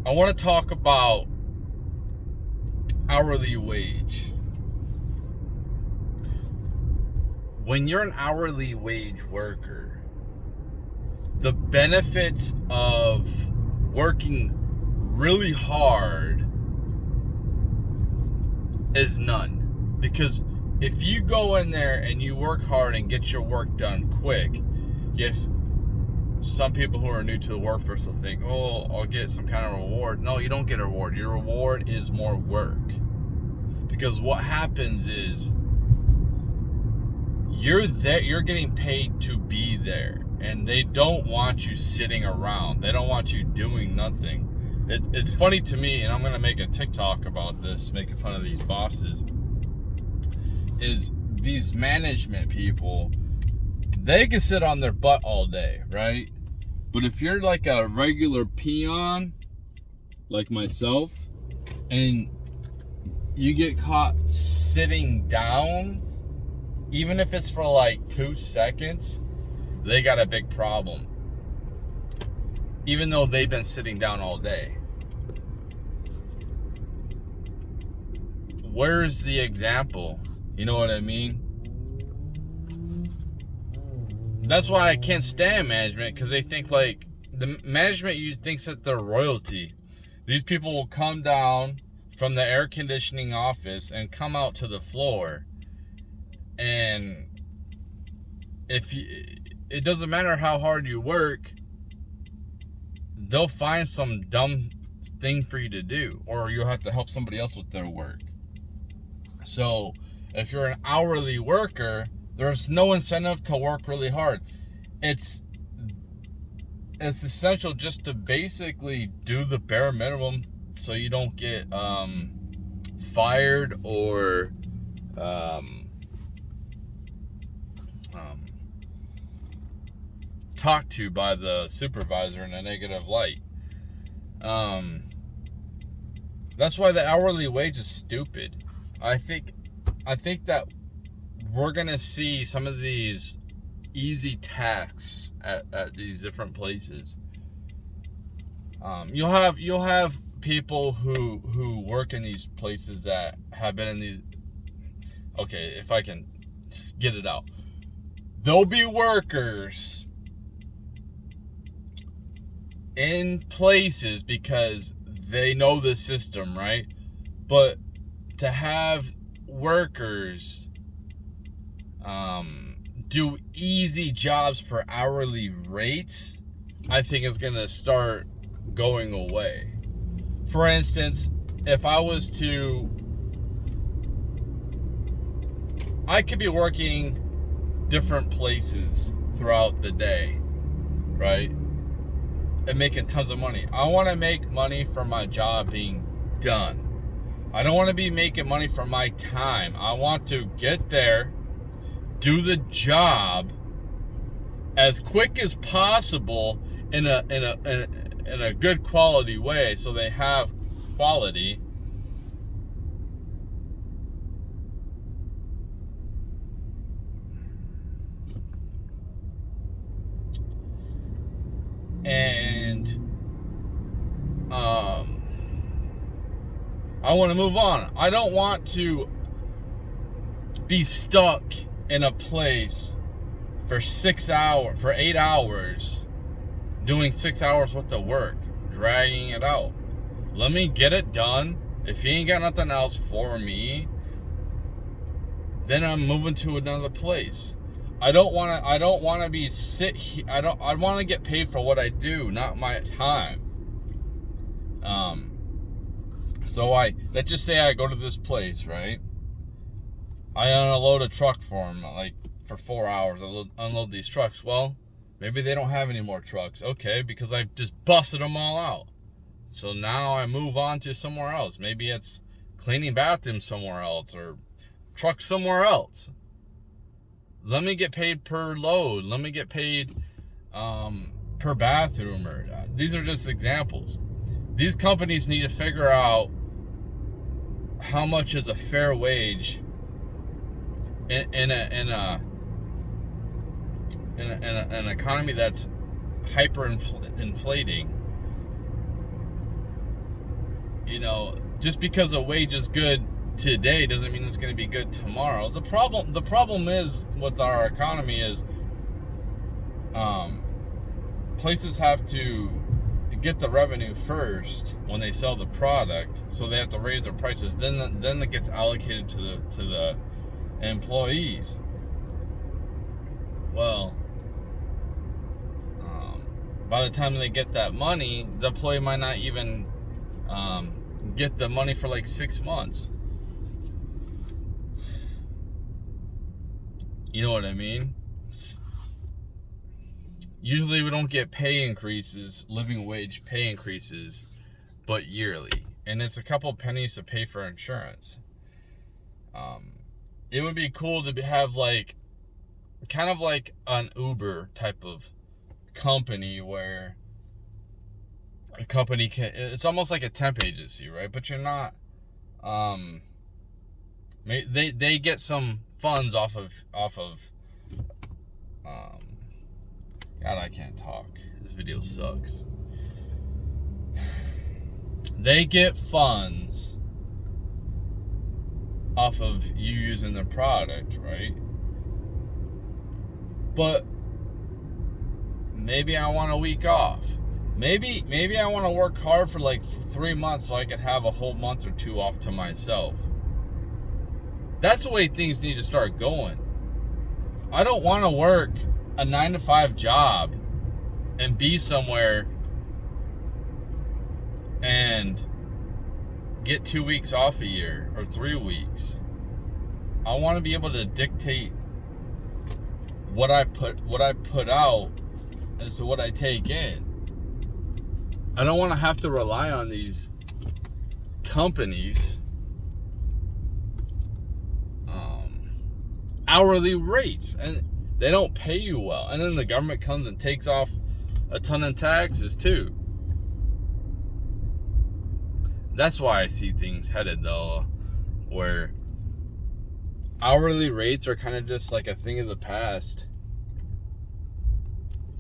I want to talk about hourly wage. When you're an hourly wage worker, the benefits of working really hard is none. Because if you go in there and you work hard and get your work done quick, if some people who are new to the workforce will think, oh, I'll get some kind of reward. No, you don't get a reward. Your reward is more work. Because what happens is you're there, you're getting paid to be there, and they don't want you sitting around. They don't want you doing nothing. It's funny to me, and I'm gonna make a TikTok about this, making fun of these bosses, is these management people, they can sit on their butt all day, right? But if you're like a regular peon, like myself, and you get caught sitting down, even if it's for like 2 seconds, they got a big problem. Even though they've been sitting down all day. Where's the example? You know what I mean? That's why I can't stand management, because they think like the management thinks that they're royalty. These people will come down from the air conditioning office and come out to the floor, and it doesn't matter how hard you work, they'll find some dumb thing for you to do, or you'll have to help somebody else with their work. So if you're an hourly worker, there's no incentive to work really hard. It's essential just to basically do the bare minimum so you don't get fired or talked to by the supervisor in a negative light. That's why the hourly wage is stupid. I think that we're gonna see some of these easy tasks at these different places. You'll have people who work in these places that have been in these. Okay, if I can get it out, there'll be workers in places because they know the system, right? But to have workers do easy jobs for hourly rates, I think is gonna start going away. For instance, if I could be working different places throughout the day, right? And making tons of money. I want to make money from my job being done. I don't want to be making money from my time. I want to get there, do the job as quick as possible in a good quality way, so they have quality. And I want to move on. I don't want to be stuck in a place for 8 hours, doing 6 hours worth of work, dragging it out. Let me get it done. If you ain't got nothing else for me, then I'm moving to another place. I don't want to be I want to get paid for what I do, not my time. So let's just say I go to this place, right? I unload a truck for them, like for 4 hours. I unload these trucks. Well, maybe they don't have any more trucks. Okay, because I just busted them all out. So now I move on to somewhere else. Maybe it's cleaning bathrooms somewhere else, or trucks somewhere else. Let me get paid per load. Let me get paid per bathroom. These are just examples. These companies need to figure out how much is a fair wage in an economy that's hyper inflating. just because a wage is good today doesn't mean it's going to be good tomorrow. The problem is with our economy is places have to get the revenue first when they sell the product, so they have to raise their prices. Then it gets allocated to the employees. Well, by the time they get that money, the employee might not even get the money for like 6 months. You know what I mean? Usually we don't get pay increases, living wage pay increases, but yearly. And it's a couple pennies to pay for insurance. It would be cool to have kind of like an Uber type of company where a company it's almost like a temp agency, right? But you're not, they get some funds off of God, I can't talk. This video sucks. They get funds off of you using the product, right? But maybe I want a week off. Maybe I want to work hard for like 3 months so I could have a whole month or 2 off to myself. That's the way things need to start going. I don't want to work a 9-to-5 job and be somewhere and get 2 weeks off a year or 3 weeks. I want to be able to dictate what I put out as to what I take in. I don't want to have to rely on these companies hourly rates, and they don't pay you well, and then the government comes and takes off a ton of taxes too. That's why I see things headed though, where hourly rates are kind of just like a thing of the past.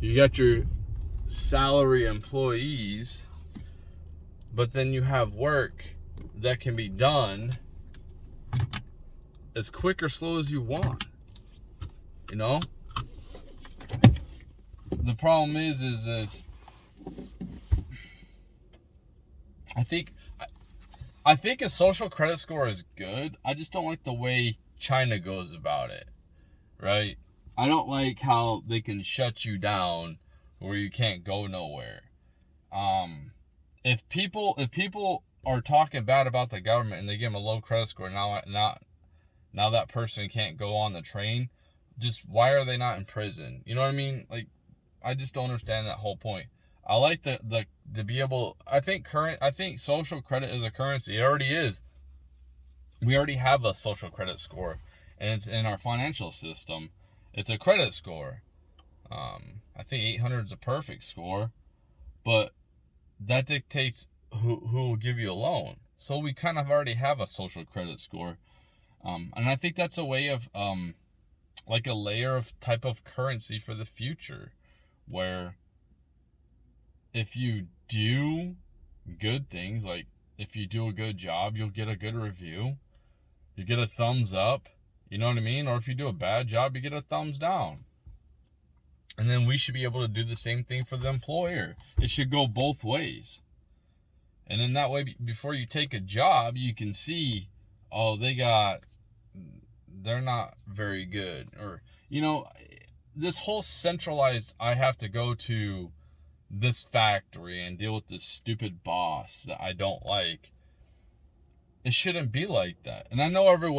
You got your salary employees, but then you have work that can be done as quick or slow as you want. The problem is this. I think a social credit score is good. I just don't like the way China goes about it, right? I don't like how they can shut you down where you can't go nowhere. If people are talking bad about the government and they give them a low credit score, now that person can't go on the train, just why are they not in prison? You know what I mean? Like, I just don't understand that whole point. I like the to be able. I think social credit is a currency. It already is. We already have a social credit score, and it's in our financial system. It's a credit score. I think 800 is a perfect score, but that dictates who will give you a loan. So we kind of already have a social credit score, and I think that's a way of like a layer of type of currency for the future, where if you do good things, like if you do a good job, you'll get a good review. You get a thumbs up, you know what I mean? Or if you do a bad job, you get a thumbs down. And then we should be able to do the same thing for the employer. It should go both ways. And then that way, before you take a job, you can see, oh, they're not very good. Or, this whole centralized, I have to go to this factory and deal with this stupid boss that I don't like. It shouldn't be like that. And I know every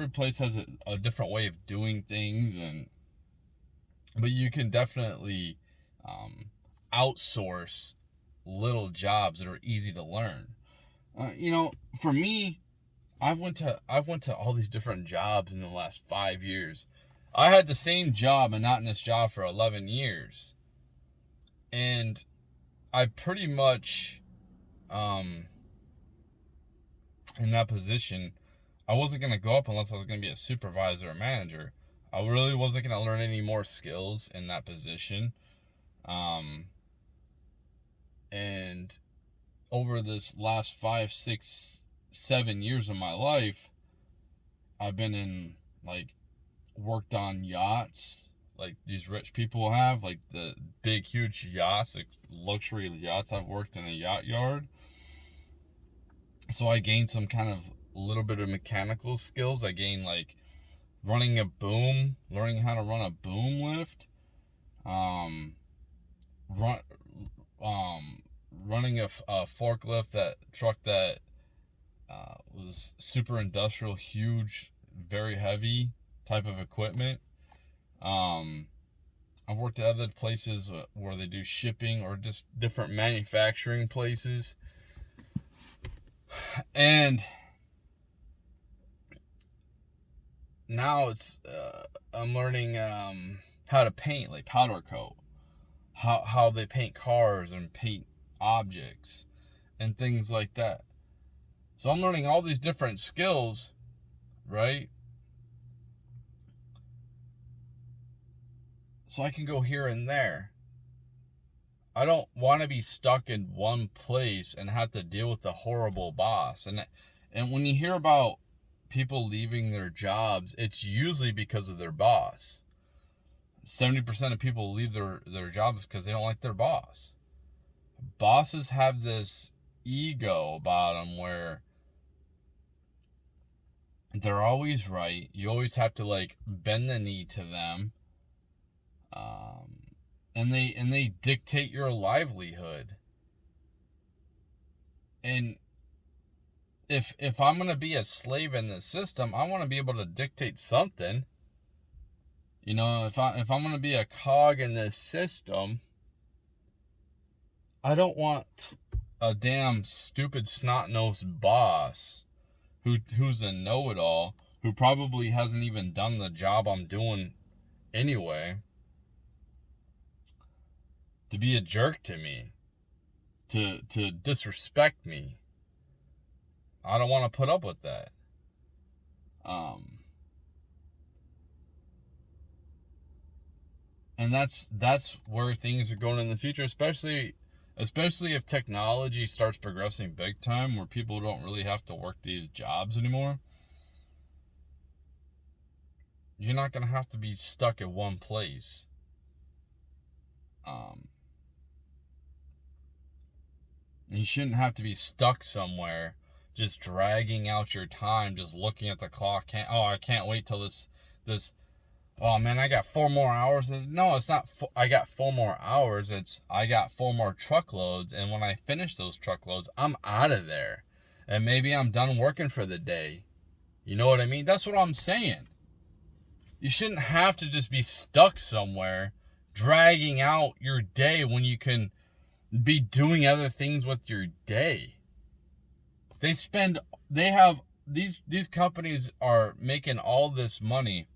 place has a different way of doing things, but you can definitely outsource little jobs that are easy to learn. For me, I went to all these different jobs in the last 5 years. I had the same job, monotonous job, for 11 years. And I pretty much, in that position, I wasn't going to go up unless I was going to be a supervisor or manager. I really wasn't going to learn any more skills in that position. And over this last 5, 6, 7 years of my life, I've been in, like, worked on yachts like these rich people have, like the big, huge yachts, like luxury yachts. I've worked in a yacht yard. So I gained some kind of little bit of mechanical skills. I gained, like, running a boom, learning how to run a boom lift, um, run, running a forklift, that truck that was super industrial, huge, very heavy type of equipment. I've worked at other places where they do shipping or just different manufacturing places. And now I'm learning how to paint, like powder coat, how they paint cars and paint objects and things like that. So I'm learning all these different skills, right? So I can go here and there. I don't want to be stuck in one place and have to deal with a horrible boss. And when you hear about people leaving their jobs, it's usually because of their boss. 70% of people leave their jobs because they don't like their boss. Bosses have this ego about them where they're always right. You always have to, like, bend the knee to them. And they dictate your livelihood. And if I'm gonna be a slave in this system, I want to be able to dictate something. You know, if I'm gonna be a cog in this system, I don't want a damn stupid snot-nosed boss who's a know-it-all, who probably hasn't even done the job I'm doing anyway, to be a jerk to me, to disrespect me. I don't want to put up with that. And that's where things are going in the future, especially if technology starts progressing big time, where people don't really have to work these jobs anymore. You're not going to have to be stuck at one place. You shouldn't have to be stuck somewhere, just dragging out your time, just looking at the clock. I can't wait till this. Oh man, I got 4 more hours. No, it's not. I got 4 more hours. It's I got 4 more truckloads, and when I finish those truckloads, I'm out of there, and maybe I'm done working for the day. You know what I mean? That's what I'm saying. You shouldn't have to just be stuck somewhere, dragging out your day when you can be doing other things with your day. These companies are making all this money.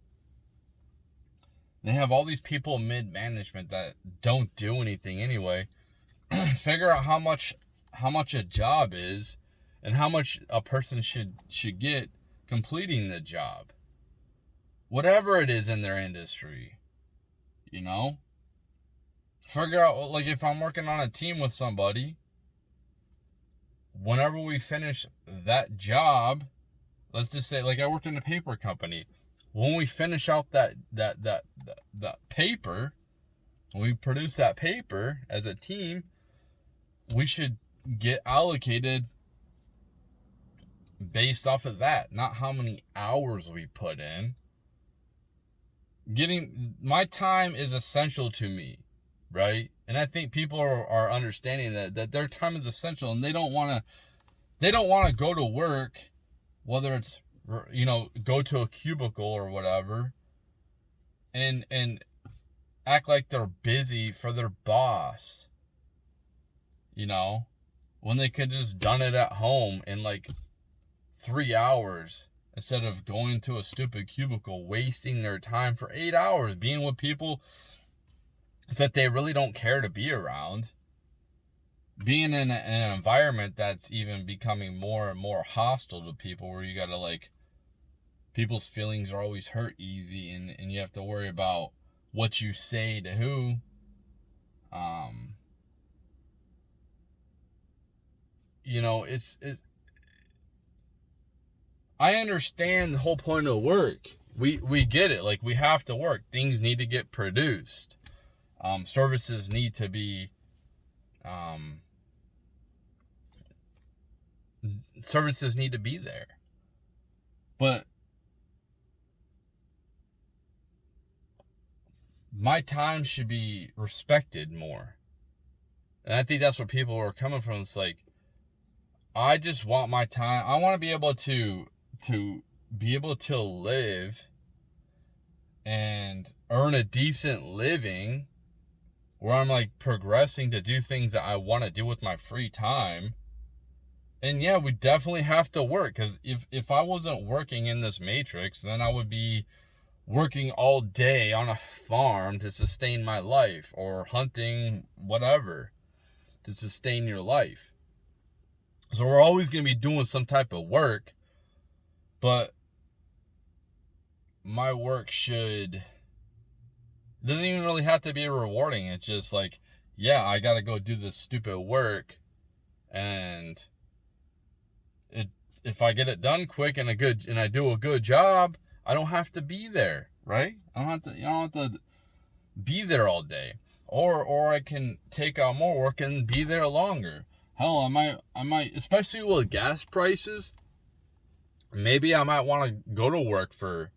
They have all these people mid-management that don't do anything anyway. Figure out how much a job is and how much a person should get completing the job. Whatever it is in their industry, you know? Figure out, like, if I'm working on a team with somebody, whenever we finish that job, let's just say, like, I worked in a paper company. When we finish out that paper, when we produce that paper as a team, we should get allocated based off of that, not how many hours we put in. My time is essential to me, right? And I think people are understanding that their time is essential, and they don't want to go to work, whether it's, you know, go to a cubicle or whatever, and act like they're busy for their boss, you know, when they could just done it at home in like 3 hours, instead of going to a stupid cubicle, wasting their time for 8 hours being with people that they really don't care to be around, being in an environment that's even becoming more and more hostile to people, where you gotta, like, people's feelings are always hurt easy, and you have to worry about what you say to who. it's I understand the whole point of work. We get it. Like, we have to work. Things need to get produced. Services need to be there. But my time should be respected more. And I think that's where people are coming from. It's like, I just want my time. I want to be able to live and earn a decent living where I'm like progressing to do things that I want to do with my free time. And yeah, we definitely have to work, because if I wasn't working in this matrix, then I would be working all day on a farm to sustain my life, or hunting, whatever, to sustain your life. So we're always going to be doing some type of work, but my work doesn't even really have to be rewarding. It's just like, yeah, I got to go do this stupid work, and if I get it done quick and I do a good job, I don't have to be there, right? I don't have to be there all day. Or I can take out more work and be there longer. Hell, I might, especially with gas prices, maybe I might want to go to work for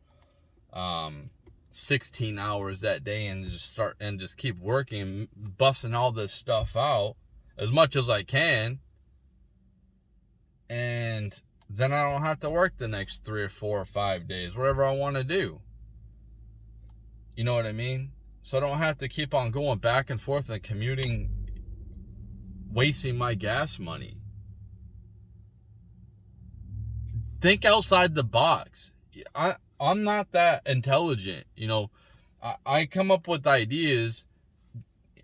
16 hours that day and just keep working, busting all this stuff out as much as I can. And then I don't have to work the next 3 or 4 or 5 days, whatever I want to do. You know what I mean? So I don't have to keep on going back and forth and commuting, wasting my gas money. Think outside the box. I'm not that intelligent. I come up with ideas,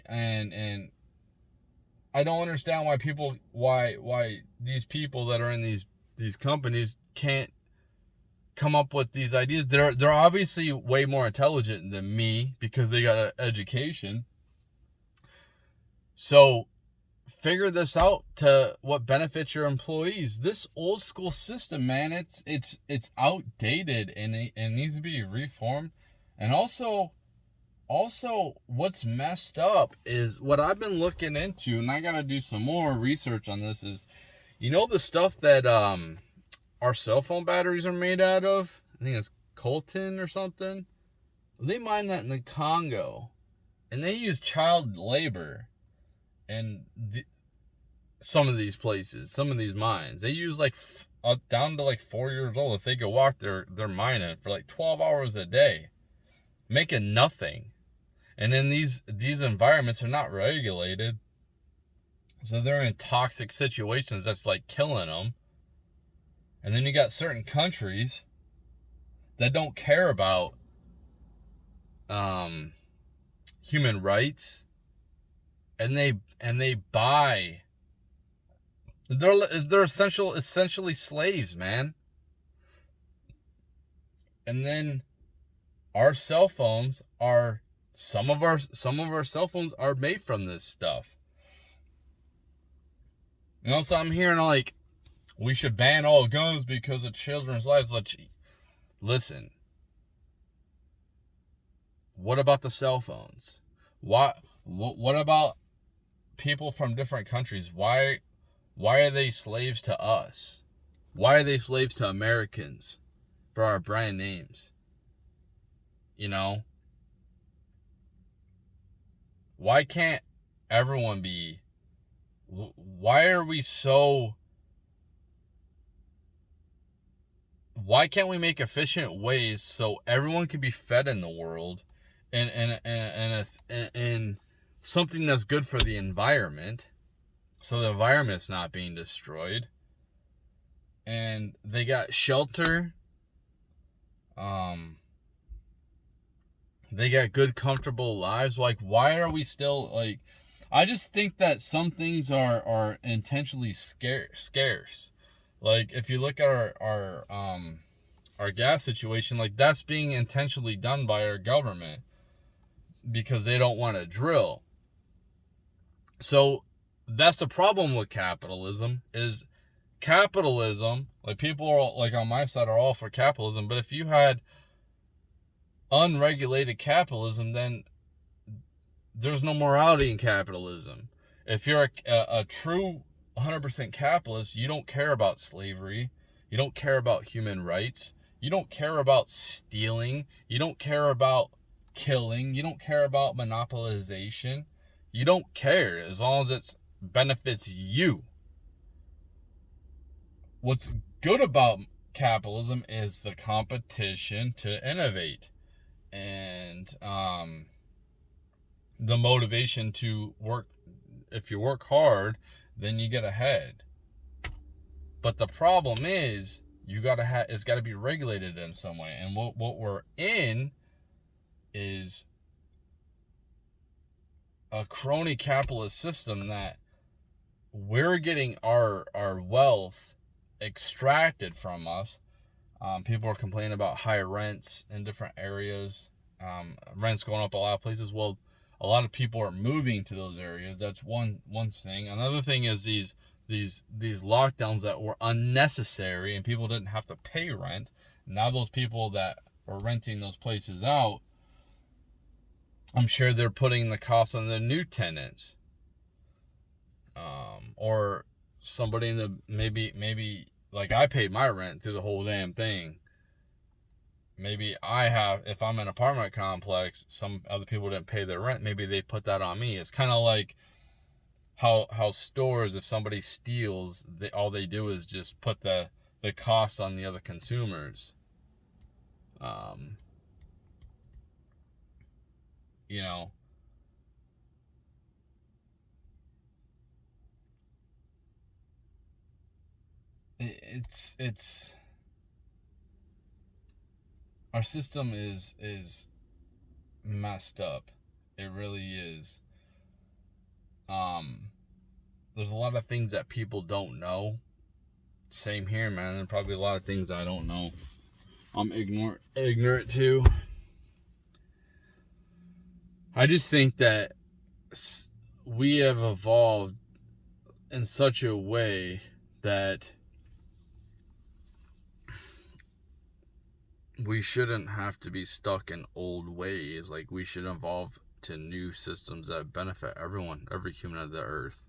and I don't understand why these people that are in these companies can't come up with these ideas. They're obviously way more intelligent than me because they got an education. So figure this out to what benefits your employees. This old school system, man, it's outdated, and it needs to be reformed. And also what's messed up is what I've been looking into, and I got to do some more research on this, is the stuff that our cell phone batteries are made out of. I think it's coltan or something. They mine that in the Congo, and they use child labor. And some of these places, some of these mines, they use like down to like 4 years old. If they go walk, they're mining for like 12 hours a day, making nothing. And then these environments are not regulated, so they're in toxic situations that's like killing them. And then you got certain countries that don't care about human rights, and they buy. They're essentially slaves, man. And then our cell phones are some of our cell phones are made from this stuff. So I'm hearing like, we should ban all guns because of children's lives. Listen. What about the cell phones? What about people from different countries? Why are they slaves to us? Why are they slaves to Americans for our brand names? Why can't everyone be? Why can't we make efficient ways so everyone can be fed in the world, and something that's good for the environment, so the environment's not being destroyed, and they got shelter, they got good, comfortable lives? Like, why are we still like? I just think that some things are intentionally scarce. Like, if you look at our gas situation, like, that's being intentionally done by our government because they don't want to drill. So that's the problem with capitalism is capitalism, like people are like on my side are all for capitalism, but if you had unregulated capitalism, then there's no morality in capitalism. If you're a true 100% capitalist, you don't care about slavery, you don't care about human rights, you don't care about stealing, you don't care about killing, you don't care about monopolization, you don't care as long as it benefits you. What's good about capitalism is the competition to innovate and the motivation to work. If you work hard, then you get ahead. But the problem is it's got to be regulated in some way. And what we're in is a crony capitalist system that we're getting our wealth extracted from us. People are complaining about high rents in different areas. Rents going up a lot of places. Well, a lot of people are moving to those areas. That's one thing. Another thing is these lockdowns that were unnecessary and people didn't have to pay rent. Now those people that are renting those places out, I'm sure they're putting the cost on the new tenants. Or somebody in the maybe like I paid my rent through the whole damn thing. Maybe if I'm in an apartment complex, some other people didn't pay their rent, maybe they put that on me. It's kind of like how stores, if somebody steals, all they do is just put the cost on the other consumers. You know, it's our system is messed up. It really is. There's a lot of things that people don't know. Same here, man. There's probably a lot of things I don't know. I'm ignorant too. I just think that we have evolved in such a way that we shouldn't have to be stuck in old ways. Like, we should evolve to new systems that benefit everyone, every human of the earth.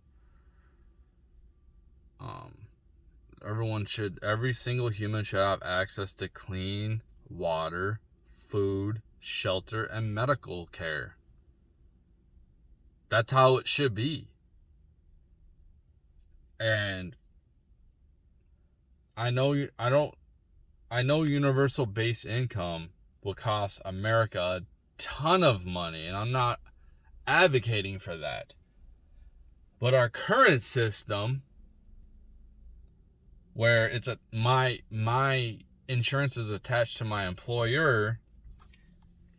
Every single human should have access to clean water, food, shelter, and medical care. That's how it should be. And I know universal base income will cost America a ton of money, and I'm not advocating for that. But our current system, where it's my insurance is attached to my employer,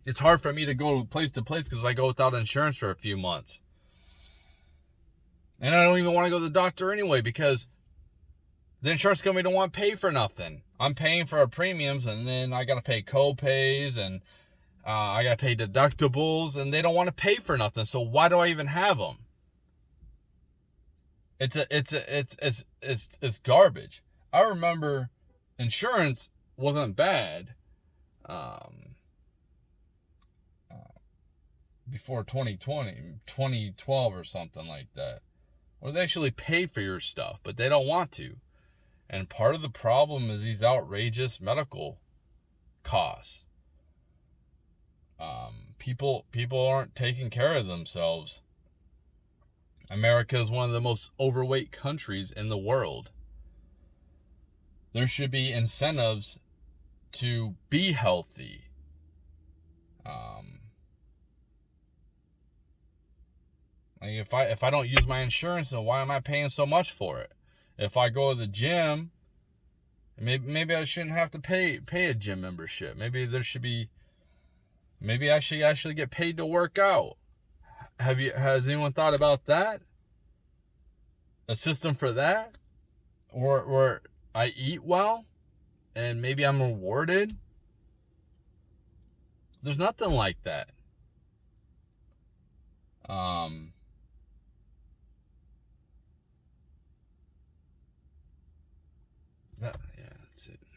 it's hard for me to go place to place because I go without insurance for a few months. And I don't even want to go to the doctor anyway because the insurance company don't want to pay for nothing. I'm paying for our premiums, and then I got to pay co-pays, and I got to pay deductibles, and they don't want to pay for nothing. So why do I even have them? It's garbage. I remember insurance wasn't bad before 2012 or something like that. Or they actually paid for your stuff, but they don't want to. And part of the problem is these outrageous medical costs. People aren't taking care of themselves. America is one of the most overweight countries in the world. There should be incentives to be healthy. Like if I don't use my insurance, then why am I paying so much for it? If I go to the gym, maybe I shouldn't have to pay a gym membership. Maybe I should actually get paid to work out. Has anyone thought about that? A system for that? Or I eat well and maybe I'm rewarded? There's nothing like that. Yeah, that's it.